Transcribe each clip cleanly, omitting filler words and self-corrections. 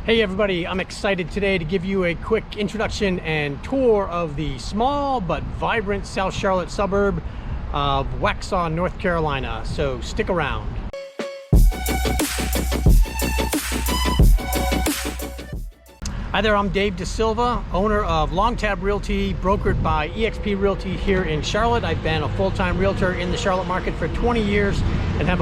Hey everybody, I'm excited today to give you a quick introduction and tour of the small but vibrant South Charlotte suburb of Waxhaw, North Carolina. So stick around. Hi there, I'm Dave DeSilva, owner of Long Tab Realty, brokered by eXp Realty here in Charlotte. I've been a full-time realtor in the Charlotte market for 20 years and have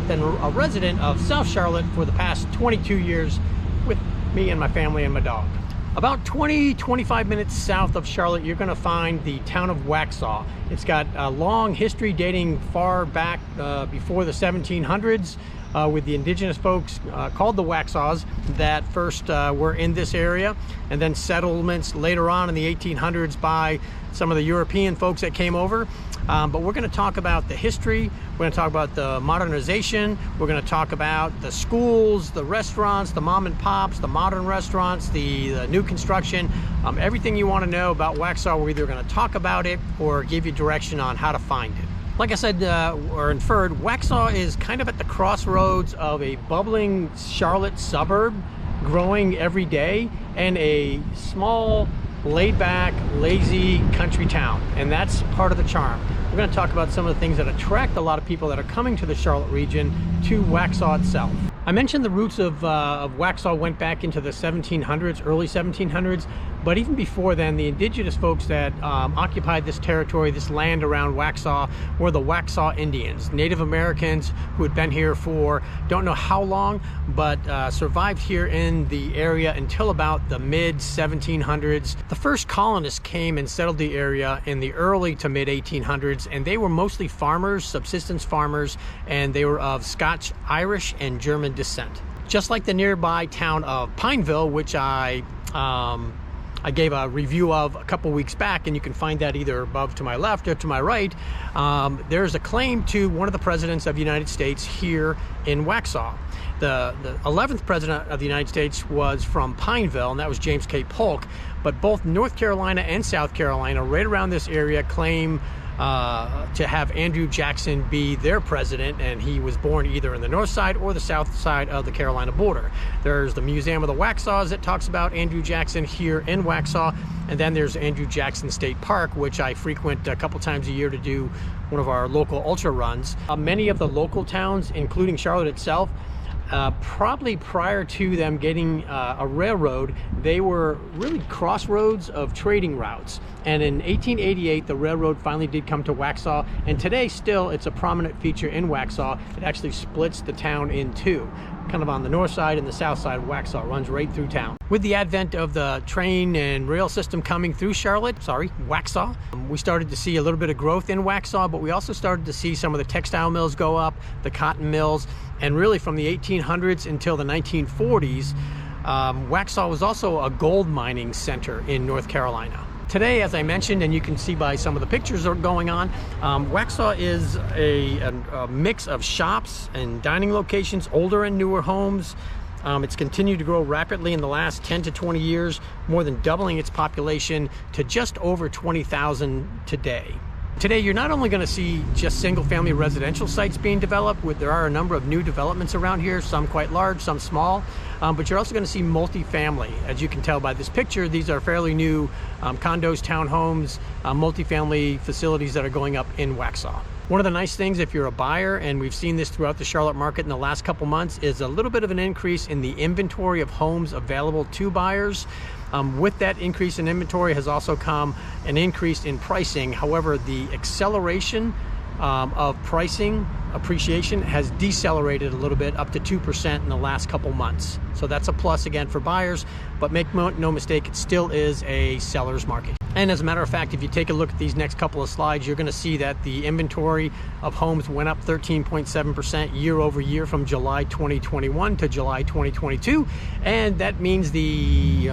been a resident of South Charlotte for the past 22 years with me and my family and my dog. About 20-25 minutes south of Charlotte, you're going to find the town of Waxhaw. It's got a long history dating far back before the 1700s with the indigenous folks called the Waxhaws that first were in this area, and then settlements later on in the 1800s by some of the European folks that came over. But we're going to talk about the history, we're going to talk about the modernization, we're going to talk about the schools, the restaurants, the mom and pops, the modern restaurants, the new construction, everything you want to know about Waxhaw. We're either going to talk about it or give you direction on how to find it. Like I said or inferred, Waxhaw is kind of at the crossroads of a bubbling Charlotte suburb, growing every day, and a small, laid-back, lazy country town, and that's part of the charm. We're going to talk about some of the things that attract a lot of people that are coming to the Charlotte region to Waxhaw itself. I mentioned the roots of Waxhaw went back into the 1700s, early 1700s, but even before then, the indigenous folks that occupied this territory, this land around Waxhaw, were the Waxhaw Indians, Native Americans who had been here for don't know how long, but survived here in the area until about the mid-1700s. The first colonists came and settled the area in the early to mid-1800s, and they were mostly farmers, subsistence farmers, and they were of Scotch, Irish, and German descent. Just like the nearby town of Pineville, which I gave a review of a couple weeks back, and you can find that either above to my left or to my right. There's a claim to one of the presidents of the United States here in Waxhaw. The 11th president of the United States was from Pineville, and that was James K. Polk. But both North Carolina and South Carolina, right around this area, claim to have Andrew Jackson be their president, and he was born either in the north side or the south side of the Carolina border. There's the Museum of the Waxhaws that talks about Andrew Jackson here in Waxhaw, and then there's Andrew Jackson State Park, which I frequent a couple times a year to do one of our local ultra runs. Many of the local towns, including Charlotte itself, probably prior to them getting a railroad, they were really crossroads of trading routes. And in 1888, the railroad finally did come to Waxhaw, and today still it's a prominent feature in Waxhaw. It actually splits the town in two, kind of on the north side and the south side of Waxhaw, runs right through town. With the advent of the train and rail system coming through Waxhaw, we started to see a little bit of growth in Waxhaw, but we also started to see some of the textile mills go up, the cotton mills, and really from the 1800s until the 1940s, Waxhaw was also a gold mining center in North Carolina. Today, as I mentioned, and you can see by some of the pictures that are going on, Waxhaw is a mix of shops and dining locations, older and newer homes. It's continued to grow rapidly in the last 10 to 20 years, more than doubling its population to just over 20,000 today. Today, you're not only going to see just single-family residential sites being developed, there are a number of new developments around here, some quite large, some small, but you're also going to see multifamily. As you can tell by this picture, these are fairly new condos, townhomes, multifamily facilities that are going up in Waxhaw. One of the nice things, if you're a buyer, and we've seen this throughout the Charlotte market in the last couple months, is a little bit of an increase in the inventory of homes available to buyers. With that increase in inventory has also come an increase in pricing. However, the acceleration of pricing appreciation has decelerated a little bit, up to 2% in the last couple months. So that's a plus again for buyers, but make no mistake, it still is a seller's market. And as a matter of fact, if you take a look at these next couple of slides, you're going to see that the inventory of homes went up 13.7% year over year from July 2021 to July 2022. And that means the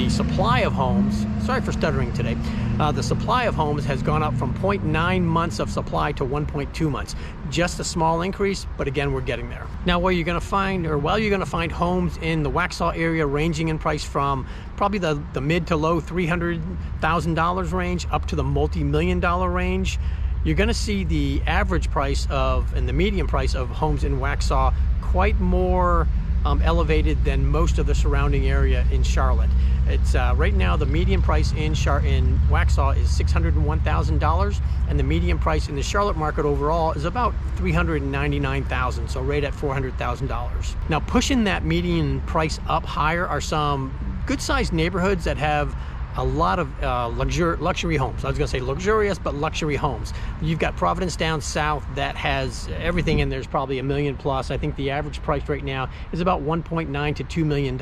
supply of homes, sorry for stuttering today, the supply of homes has gone up from 0.9 months of supply to 1.2 months. Just a small increase, but again, we're getting there. Now, while you're going to find homes in the Waxhaw area ranging in price from probably the mid to low $300,000 range up to the multi-million-dollar range, you're going to see the average price and the median price of homes in Waxhaw quite more elevated than most of the surrounding area in Charlotte. It's right now the median price in Waxhaw is $601,000, and the median price in the Charlotte market overall is about $399,000, so right at $400,000. Now, pushing that median price up higher are some good-sized neighborhoods that have a lot of luxury homes. I was going to say luxurious, but luxury homes. You've got Providence down south that has everything in there's probably $1 million plus. I think the average price right now is about $1.9 to $2 million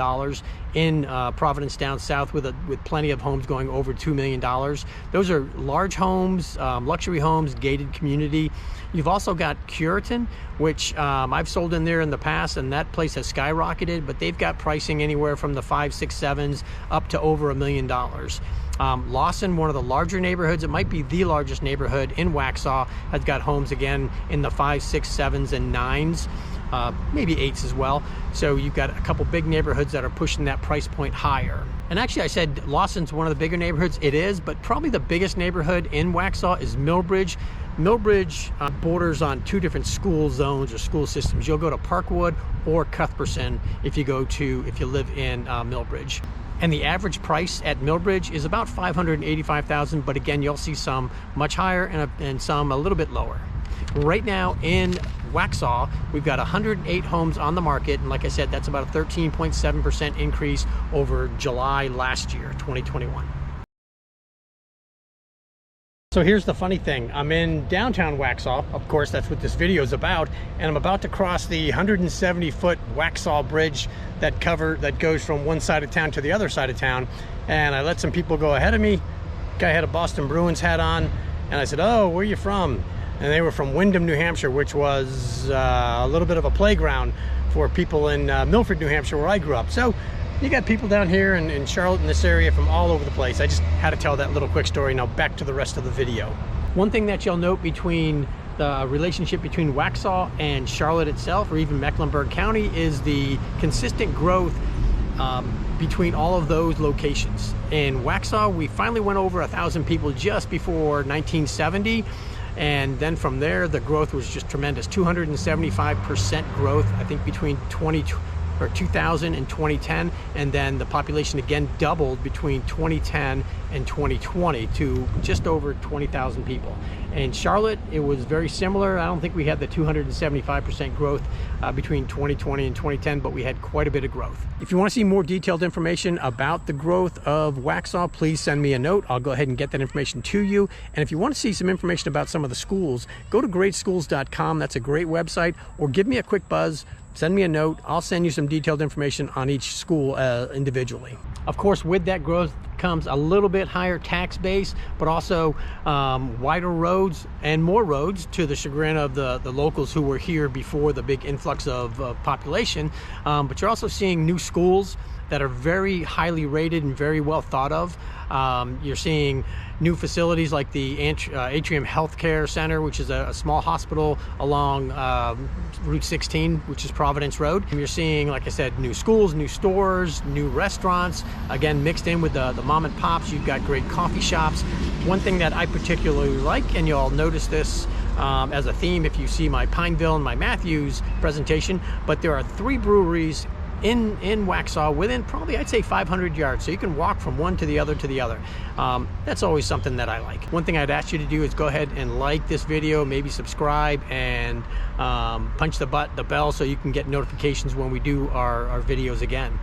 in Providence down south, with plenty of homes going over $2 million. Those are large homes, luxury homes, gated community. You've also got Curitan, which I've sold in there in the past, and that place has skyrocketed, but they've got pricing anywhere from the 5, 6, 7s up to over $1 million. Lawson, one of the larger neighborhoods, it might be the largest neighborhood in Waxhaw, has got homes again in the 5, 6, 7s, and 9s. Maybe 8s as well. So you've got a couple big neighborhoods that are pushing that price point higher. And actually, I said Lawson's one of the bigger neighborhoods. It is, but probably the biggest neighborhood in Waxhaw is Millbridge. Millbridge borders on two different school zones or school systems. You'll go to Parkwood or Cuthbertson if you live in Millbridge. And the average price at Millbridge is about $585,000, but again, you'll see some much higher and some a little bit lower. Right now in Waxhaw, we've got 108 homes on the market, and like I said, that's about a 13.7% increase over July last year, 2021. So here's the funny thing. I'm in downtown Waxhaw. Of course, that's what this video is about. And I'm about to cross the 170-foot Waxhaw Bridge that goes from one side of town to the other side of town. And I let some people go ahead of me. Guy had a Boston Bruins hat on. And I said, "Oh, where are you from?" And they were from Windham, New Hampshire, which was a little bit of a playground for people in Milford, New Hampshire, where I grew up. So you got people down here in Charlotte, in this area, from all over the place. I just had to tell that little quick story. Now back to the rest of the video. One thing that you'll note between the relationship between Waxhaw and Charlotte itself, or even Mecklenburg County, is the consistent growth between all of those locations. In Waxhaw, we finally went over 1,000 people just before 1970. And then from there, the growth was just tremendous. 275% growth, I think, between 2000 and 2010, and then the population again doubled between 2010 and 2020 to just over 20,000 people. In Charlotte, it was very similar. I don't think we had the 275% growth between 2020 and 2010, but we had quite a bit of growth. If you want to see more detailed information about the growth of Waxhaw, please send me a note. I'll go ahead and get that information to you. And if you want to see some information about some of the schools, go to greatschools.com. That's a great website. Or give me a quick buzz. Send me a note. I'll send you some detailed information on each school individually. Of course, with that growth comes a little bit higher tax base, but also wider roads and more roads, to the chagrin of the locals who were here before the big influx of population. But you're also seeing new schools that are very highly rated and very well thought of. You're seeing new facilities like the Atrium Healthcare Center, which is a small hospital along Route 16, which is Providence Road. And you're seeing, like I said, new schools, new stores, new restaurants, again, mixed in with the mom and pops. You've got great coffee shops. One thing that I particularly like, and you'll notice this as a theme if you see my Pineville and my Matthews presentation, but there are 3 breweries in Waxhaw within probably, I'd say, 500 yards. So you can walk from one to the other to the other. That's always something that I like. One thing I'd ask you to do is go ahead and like this video, maybe subscribe, and punch the bell so you can get notifications when we do our videos again.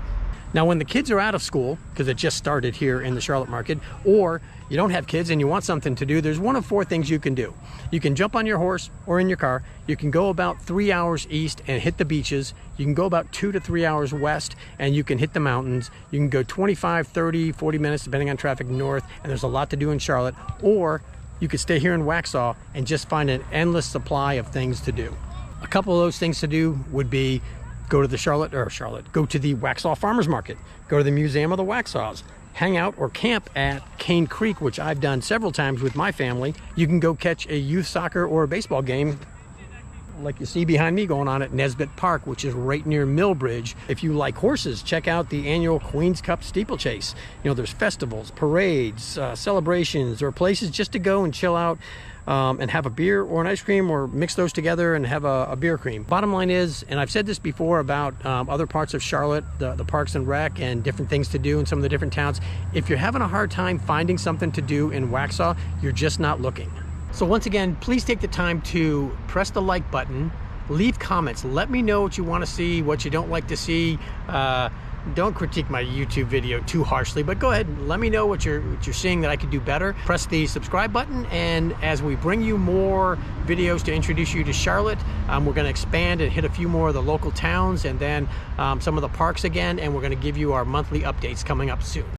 Now, when the kids are out of school, because it just started here in the Charlotte market, or you don't have kids and you want something to do, there's one of 4 things you can do. You can jump on your horse or in your car. You can go about 3 hours east and hit the beaches. You can go about 2 to 3 hours west and you can hit the mountains. You can go 25, 30, 40 minutes, depending on traffic, north, and there's a lot to do in Charlotte. Or you could stay here in Waxhaw and just find an endless supply of things to do. A couple of those things to do would be go to the go to the Waxhaw Farmers Market, go to the Museum of the Waxhaws, hang out or camp at Cane Creek, which I've done several times with my family. You can go catch a youth soccer or a baseball game like you see behind me going on at Nesbitt Park, which is right near Millbridge. If you like horses, check out the annual Queen's Cup Steeplechase. You know, there's festivals, parades, celebrations, or places just to go and chill out and have a beer or an ice cream, or mix those together and have a beer cream. Bottom line is, and I've said this before about other parts of Charlotte, the Parks and Rec and different things to do in some of the different towns, if you're having a hard time finding something to do in Waxhaw, you're just not looking. So once again, please take the time to press the like button, leave comments, let me know what you want to see, what you don't like to see. Don't critique my YouTube video too harshly, but go ahead and let me know what you're seeing that I could do better. Press the subscribe button, and as we bring you more videos to introduce you to Charlotte, we're going to expand and hit a few more of the local towns, and then some of the parks again, and we're going to give you our monthly updates coming up soon.